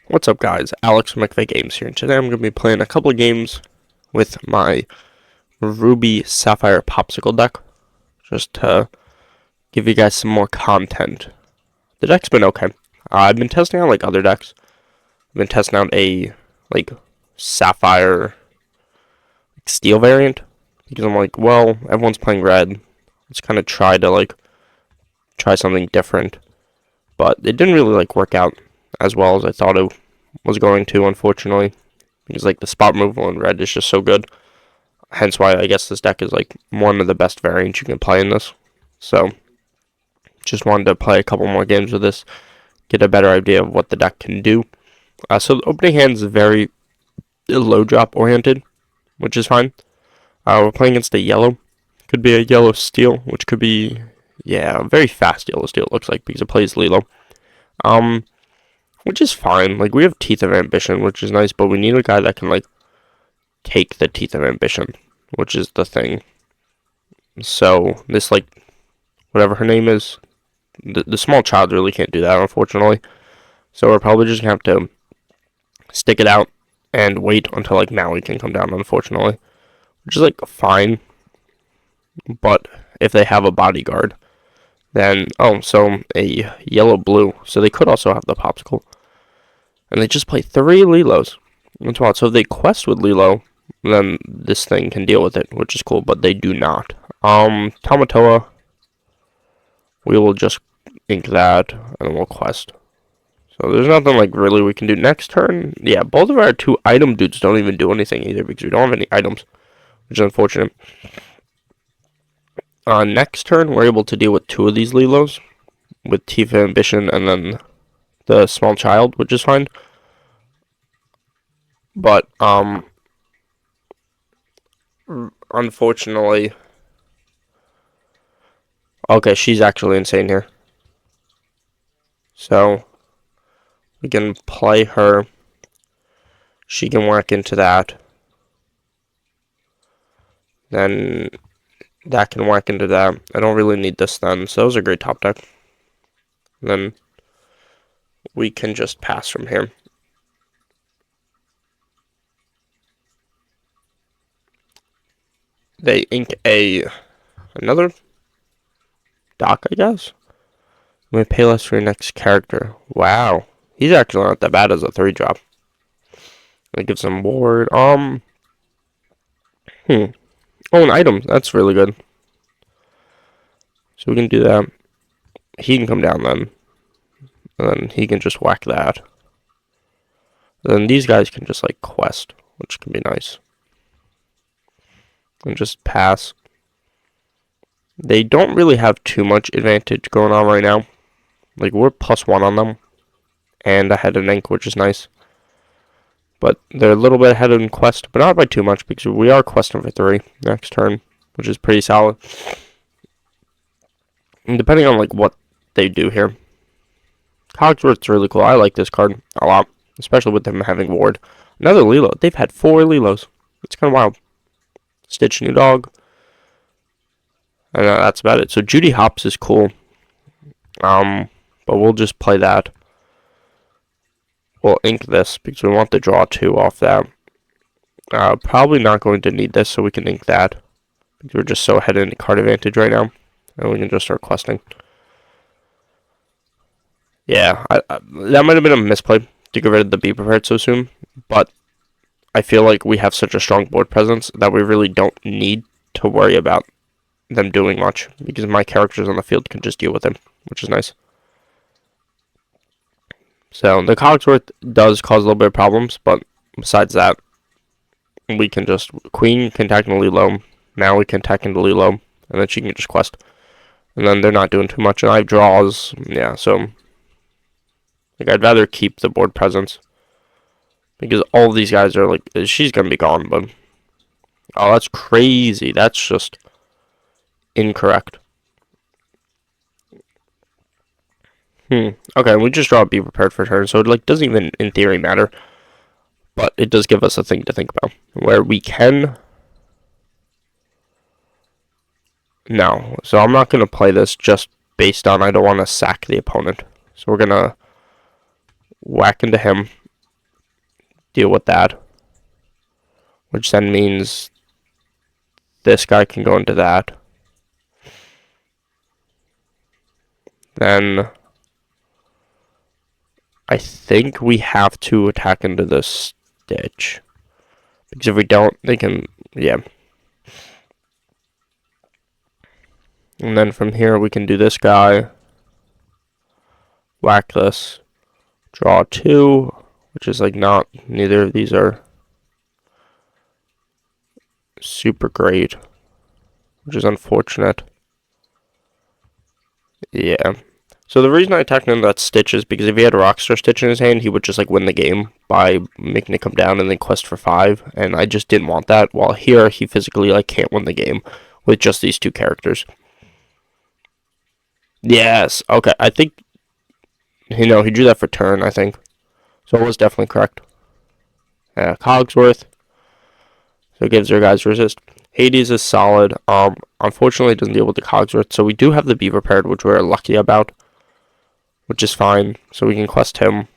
What's up, guys? Alex from McVeigh Games here, and today I'm going to be playing a couple of games with my Ruby Sapphire Pawpsicle deck, just to give you guys some more content. The deck's been okay. I've been testing out other decks. I've been testing out a Sapphire Steel variant because I'm like, well, everyone's playing red. Let's kind of try to try something different, but it didn't really work out as well as I thought it was going to, unfortunately, because the spot removal in red is just so good. Hence why I guess this deck is one of the best variants you can play in this. So just wanted to play a couple more games with this, get a better idea of what the deck can do. So the opening hand is very low drop oriented, which is fine. We're playing against a yellow. Could be a yellow steel, which could be, yeah, a very fast yellow steel, it looks like, because it plays Lilo. Which is fine. We have Teeth of Ambition, which is nice, but we need a guy that can, take the Teeth of Ambition, which is the thing. So, this, whatever her name is, the small child really can't do that, unfortunately. So, we're probably just going to have to stick it out and wait until, Maui can come down, unfortunately. Which is, fine. But if they have a bodyguard, then, so a yellow-blue. So they could also have the Pawpsicle. And they just play 3 Lilos. That's wild. So if they quest with Lilo, then this thing can deal with it, which is cool, but they do not. Tamatoa, we will just ink that, and we'll quest. So there's nothing, really we can do next turn. Yeah, both of our 2 item dudes don't even do anything either, because we don't have any items, which is unfortunate. Next turn, we're able to deal with 2 of these Lilos, with Teeth of Ambition and then the small child, which is fine. But, unfortunately, okay, she's actually insane here. So, we can play her. She can whack into that. Then that can whack into that. I don't really need this then, so that was a great top deck. Then we can just pass from here. They ink another dock, I guess. We pay less for your next character. Wow, he's actually not that bad as a 3-drop. It gives him ward. Oh, an item. That's really good. So we can do that. He can come down then. And then he can just whack that. And then these guys can just quest, which can be nice. And just pass. They don't really have too much advantage going on right now. We're +1 on them. And ahead in ink, which is nice. But they're a little bit ahead in quest, but not by too much, because we are questing for 3 next turn, which is pretty solid. And depending on what they do here. Cogsworth's really cool. I like this card a lot, especially with them having ward. Another Lilo. They've had 4 Lilos. It's kind of wild. Stitch New Dog. And that's about it. So Judy Hopps is cool. But we'll just play that. We'll ink this because we want to draw 2 off that. Probably not going to need this, so we can ink that. Because we're just so ahead in card advantage right now. And we can just start questing. Yeah, that might have been a misplay to get rid of the Be Prepared so soon. But I feel like we have such a strong board presence that we really don't need to worry about them doing much. Because my characters on the field can just deal with it, which is nice. So the Cogsworth does cause a little bit of problems, but besides that, we can just Queen can attack into Lilo. Now we can attack into Lilo, and then she can just quest. And then they're not doing too much, and I have draws. Yeah, so I'd rather keep the board presence because all of these guys are she's gonna be gone, but oh, that's crazy. That's just incorrect. Okay, we just draw Be Prepared for turn, so it doesn't even in theory matter. But it does give us a thing to think about. Where we can. No. So I'm not gonna play this just based on I don't want to sack the opponent. So we're gonna whack into him. deal with that. Which then means this guy can go into that. Then I think we have to attack into this Stitch. Because if we don't, they can, yeah. And then from here, we can do this guy. Whack this. Draw 2, which is like not, neither of these are super great, which is unfortunate. Yeah. So the reason I attacked into that Stitch is because if he had a Rockstar Stitch in his hand, he would just like win the game by making it come down and then quest for 5, and I just didn't want that. While here, he physically like can't win the game with just these 2 characters. Yes. Okay. I think, he drew that for turn, I think. So it was definitely correct. Cogsworth. So it gives their guys resist. Hades is solid. Unfortunately, it doesn't deal with the Cogsworth. So we do have the Beaver paired, which we're lucky about, which is fine. So we can quest him.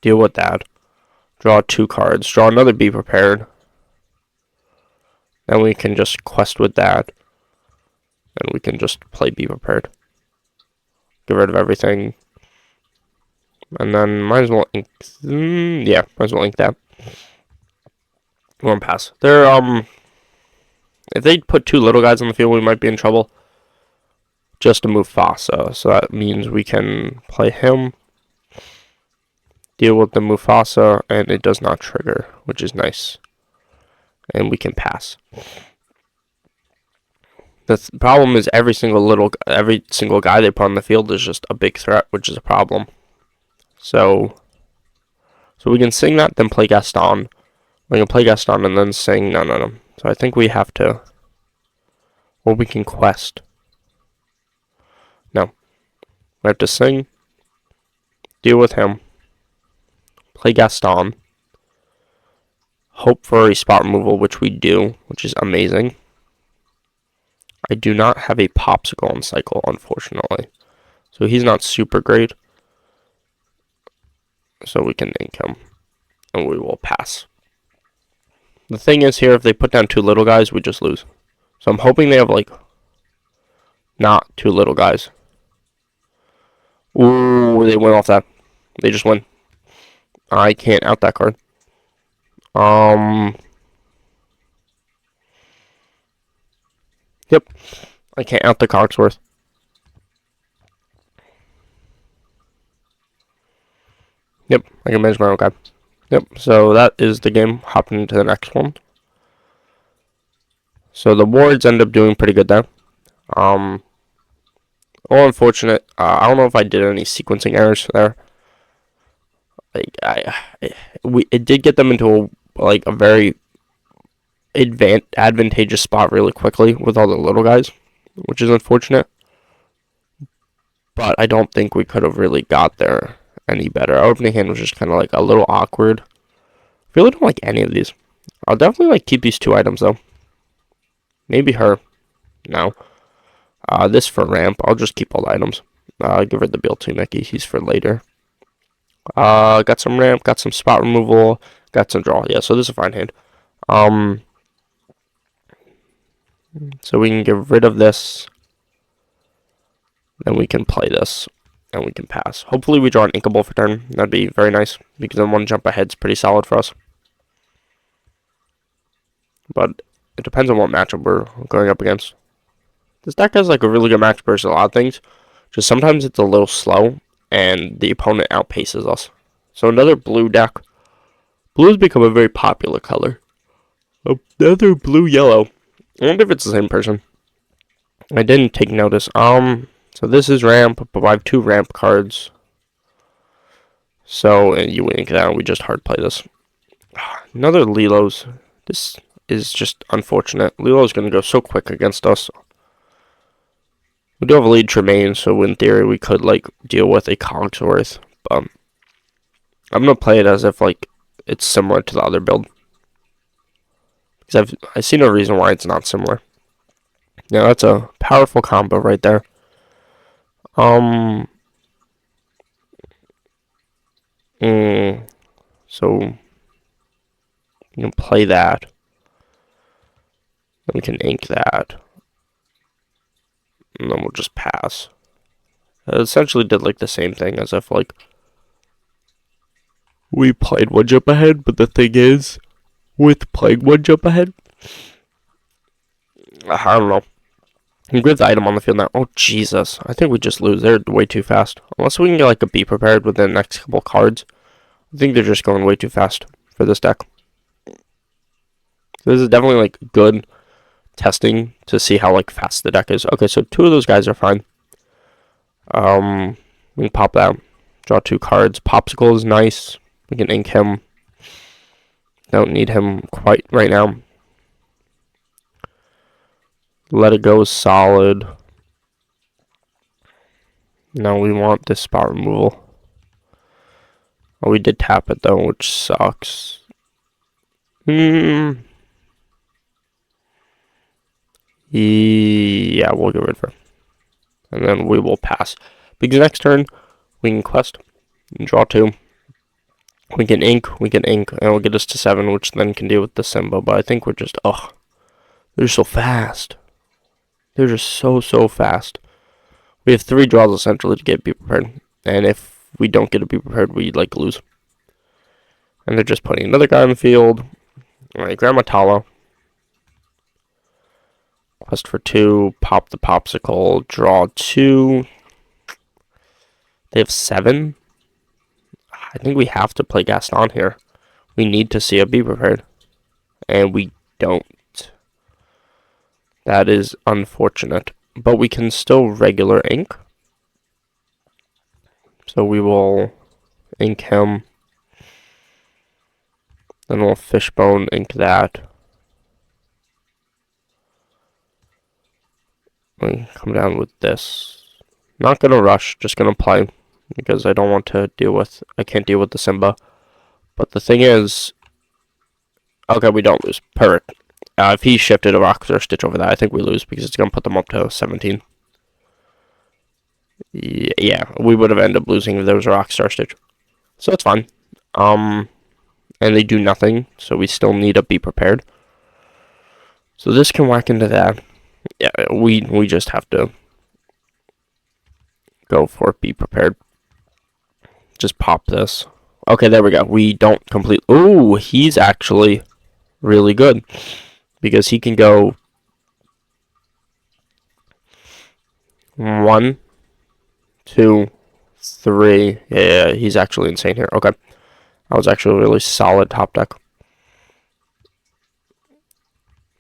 Deal with that. Draw 2 cards. Draw another Beaver paired. Then we can just quest with that. And we can just play Beaver paired. Get rid of everything. And then might as well ink. Yeah, might as well ink that. One pass. They're if they put 2 little guys on the field, we might be in trouble. Just to move Mufasa, so that means we can play him, deal with the Mufasa, and it does not trigger, which is nice. And we can pass. The problem is every single guy they put on the field is just a big threat, which is a problem. So we can sing that, then play Gaston. We can play Gaston and then sing no. So I think we have to, or we can quest. No. We have to sing, deal with him, play Gaston, hope for a spot removal, which we do, which is amazing. I do not have a Pawpsicle on cycle, unfortunately. So he's not super great. So we can ink him, and we will pass. The thing is here, if they put down 2 little guys, we just lose. So I'm hoping they have, like, not 2 little guys. Ooh, they went off that. They just win. I can't out that card. Yep. I can't out the Cogsworth. Yep, I can manage my own guy. Yep, so that is the game. Hopping into the next one. So the wards end up doing pretty good there. All unfortunate. I don't know if I did any sequencing errors there. Like it did get them into a very advantageous spot really quickly with all the little guys, which is unfortunate. But I don't think we could have really got there any better. Our opening hand was just kind of like a little awkward. I really don't like any of these. I'll definitely keep these 2 items though. Maybe her. No. This for ramp. I'll just keep all the items. Give her the Bill to Mickey. He's for later. Got some ramp. Got some spot removal. Got some draw. Yeah, so this is a fine hand. So we can get rid of this. Then we can play this. And we can pass. Hopefully we draw an Inkable for turn. That'd be very nice. Because then 1 jump ahead's pretty solid for us. But it depends on what matchup we're going up against. This deck has a really good matchup versus a lot of things. Just sometimes it's a little slow. And the opponent outpaces us. So another blue deck. Blue has become a very popular color. Another blue-yellow. I wonder if it's the same person. I didn't take notice. So this is ramp, but I have 2 ramp cards. So you ink that, we just hard play this. Another Lilo's. This is just unfortunate. Lilo's going to go so quick against us. We do have a lead Tremaine, so in theory we could deal with a Cogsworth. But I'm going to play it as if it's similar to the other build. Because I see no reason why it's not similar. Yeah, that's a powerful combo right there. So you can play that. Then we can ink that. And then we'll just pass. It essentially did like the same thing as if like we played one jump ahead, but the thing is, with playing one jump ahead, I don't know. You can get the item on the field now. Oh, Jesus. I think we just lose. They're way too fast. Unless we can get like a be prepared with the next couple cards. I think they're just going way too fast for this deck. This is definitely like good testing to see how like fast the deck is. Okay, so 2 of those guys are fine. We can pop that. Draw 2 cards. Pawpsicle is nice. We can ink him. Don't need him quite right now. Let It Go is solid. Now we want this spot removal. Oh, we did tap it though, which sucks. Yeah, we'll get rid of her. And then we will pass. Because next turn, we can quest and draw 2. We can ink, and it'll get us to 7, which then can deal with the Simba. But I think we're just, they're so fast. They're just so fast. We have 3 draws essentially to get Be Prepared. And if we don't get to Be Prepared, we like lose. And they're just putting another guy on the field. Alright, Grandma Tala. Quest for 2, pop the Pawpsicle, draw 2. They have 7. I think we have to play Gaston here. We need to see a Be Prepared. And we don't. That is unfortunate. But we can still regular ink. So we will ink him. Then we'll Fishbone ink that. We come down with this. Not gonna rush, just gonna play. Because I don't want to deal with, I can't deal with the Simba. But the thing is, okay, we don't lose. Perfect. If he shifted a Rockstar Stitch over that, I think we lose because it's going to put them up to 17. Yeah, we would have ended up losing if there was a Rockstar Stitch. So it's fine. And they do nothing, so we still need to Be Prepared. So this can whack into that. Yeah, we just have to go for Be Prepared. Just pop this. Okay, there we go. We don't complete. Ooh, he's actually really good. Because he can go 1, 2, 3. Yeah, he's actually insane here. Okay. That was actually a really solid top deck.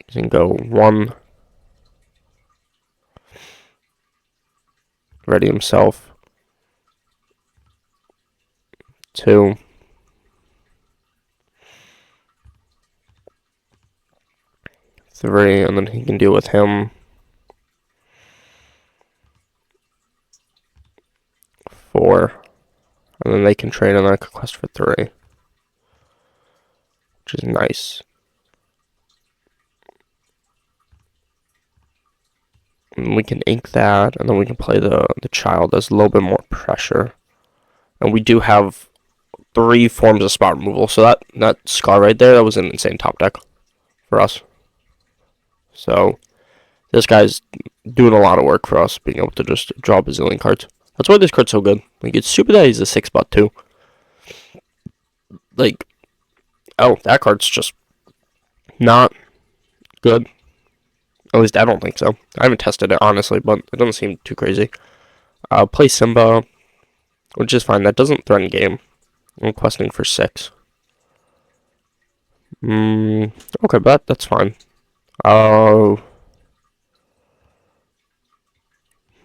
He can go 1. Ready himself. 2. 3, and then he can deal with him. 4, and then they can trade on that quest for 3, which is nice. And we can ink that, and then we can play the child as a little bit more pressure. And we do have 3 forms of spot removal, so that Scar right there, that was an insane top deck for us. So, this guy's doing a lot of work for us, being able to just draw a bazillion cards. That's why this card's so good. Like, it's stupid that he's a 6-spot too. Like, oh, that card's just not good. At least I don't think so. I haven't tested it, honestly, but it doesn't seem too crazy. Play Simba, which is fine. That doesn't threaten game. I'm questing for 6. Okay, but that's fine. Oh.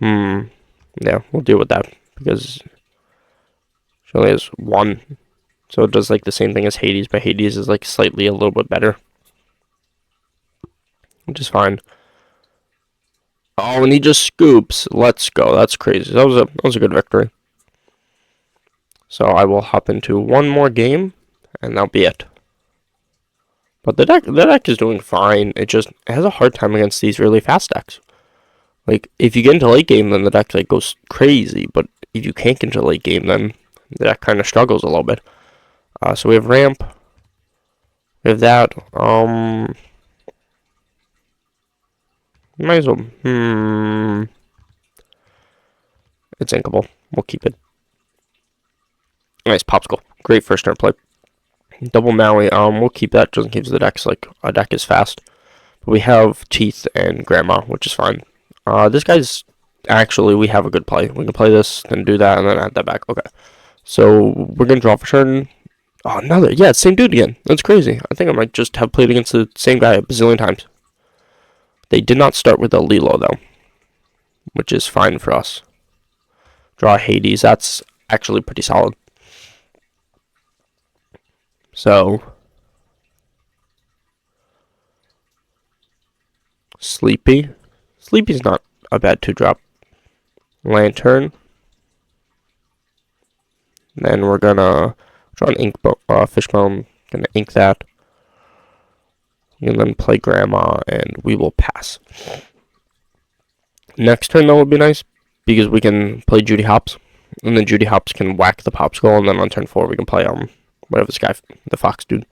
Yeah, we'll deal with that because she only has 1. So it does like the same thing as Hades, but Hades is like slightly a little bit better. Which is fine. Oh, and he just scoops. Let's go. That's crazy. That was a good victory. So I will hop into one more game, and that'll be it. But the deck is doing fine. It has a hard time against these really fast decks. Like, if you get into late game, then the deck like goes crazy. But if you can't get into late game, then the deck kind of struggles a little bit. So we have ramp. We have that. Might as well. It's inkable. We'll keep it. Nice Pawpsicle. Great first turn play. Double Maui. We'll keep that just in case the deck's like a deck is fast. But we have Teeth and Grandma, which is fine. This guy's actually, we have a good play. We can play this, then do that, and then add that back. Okay. So we're gonna draw for turn. Oh, another. Yeah, same dude again. That's crazy. I think I might just have played against the same guy a bazillion times. They did not start with a Lilo though, which is fine for us. Draw Hades. That's actually pretty solid. So Sleepy. Sleepy's not a bad 2-drop. Lantern. Then we're gonna draw an fishbone. Gonna ink that. And then play Grandma, and we will pass. Next turn, though, would be nice, because we can play Judy Hopps, and then Judy Hopps can whack the Pawpsicle, and then on turn 4, we can play, whatever this guy, the Fox dude.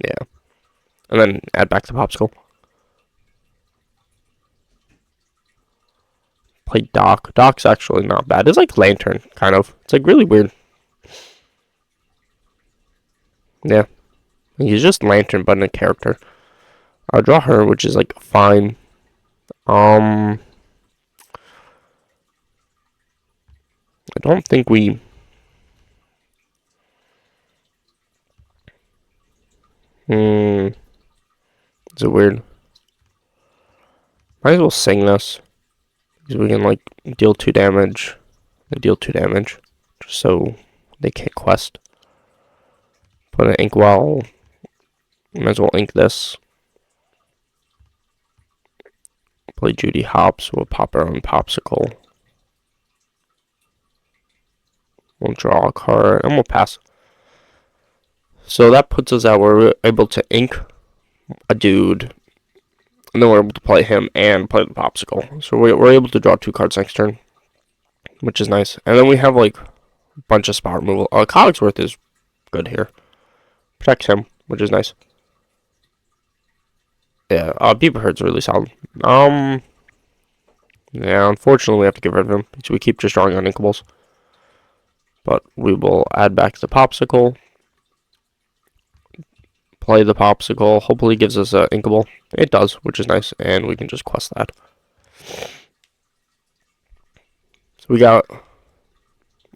Yeah. And then add back the Pawpsicle. Play Doc. Doc's actually not bad. It's like Lantern, kind of. It's like really weird. Yeah. He's just Lantern, but in a character. I'll draw her, which is like fine. I don't think we. Is it weird? Might as well sing this. Because we can like deal 2 damage. And deal 2 damage. Just so they can't quest. Put an inkwell. Might as well ink this. Play Judy Hopps. We'll pop our own Pawpsicle. We'll draw a card and we'll pass. So that puts us at where we're able to ink a dude. And then we're able to play him and play the Pawpsicle. So we're able to draw 2 cards next turn. Which is nice. And then we have like a bunch of spot removal. Cogsworth is good here. Protects him, which is nice. Yeah, Beaver Herd's really solid. Yeah, unfortunately we have to get rid of him because we keep just drawing on inkables. But we will add back the Pawpsicle. Play the Pawpsicle. Hopefully it gives us an inkable. It does, which is nice. And we can just quest that. So we got,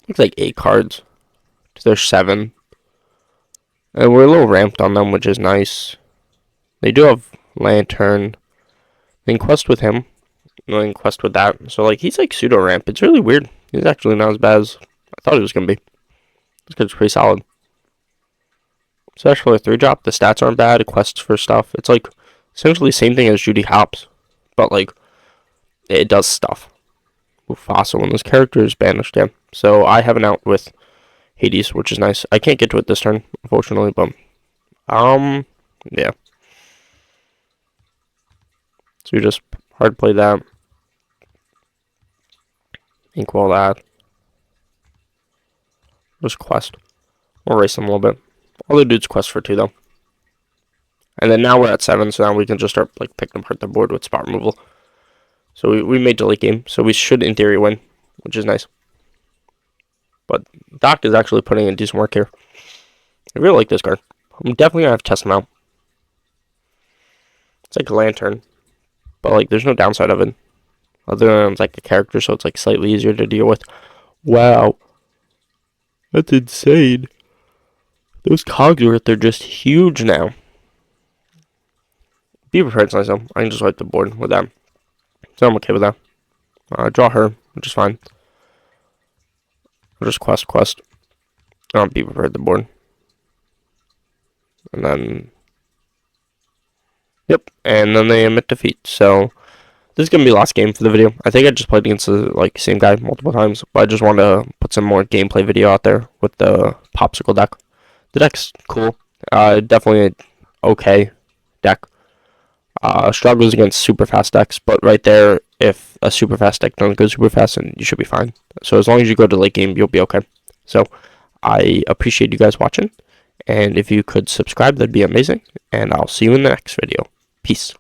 looks like 8 cards. There's 7. And we're a little ramped on them, which is nice. They do have Lantern. Then quest with him. And then quest with that. So, like, he's like pseudo ramp. It's really weird. He's actually not as bad as I thought he was going to be. This guy's pretty solid. Especially for a 3-drop. The stats aren't bad. It quests for stuff. It's like essentially the same thing as Judy Hopps. But, like, it does stuff. Mufasa when this character is banished, yeah. So I have an out with Hades, which is nice. I can't get to it this turn, unfortunately, but yeah. So we just hard play that. Inkwell that. Just quest. We'll race them a little bit. Other dudes quest for 2 though. And then now we're at 7, so now we can just start like picking apart the board with spot removal. So we made the late game, so we should in theory win, which is nice. But Doc is actually putting in decent work here. I really like this card. I'm definitely gonna have to test him out. It's like a Lantern, but like there's no downside of it, other than it's like a character, so it's like slightly easier to deal with. Wow, that's insane. Those Cogsworth are just huge now. Beaver Herd's nice though. I can just wipe the board with that. So I'm okay with that. Draw her, which is fine. I'll just quest. Beaver Herd the board. And then... Yep, and then they emit defeat. So, this is going to be the last game for the video. I think I just played against the same guy multiple times. But I just wanted to put some more gameplay video out there with the Pawpsicle deck. The deck's cool. Definitely an okay deck. Struggles against super fast decks, but right there, if a super fast deck doesn't go super fast, then you should be fine. So as long as you go to late game, you'll be okay. So I appreciate you guys watching, And if you could subscribe, that'd be amazing. And I'll see you in the next video. Peace.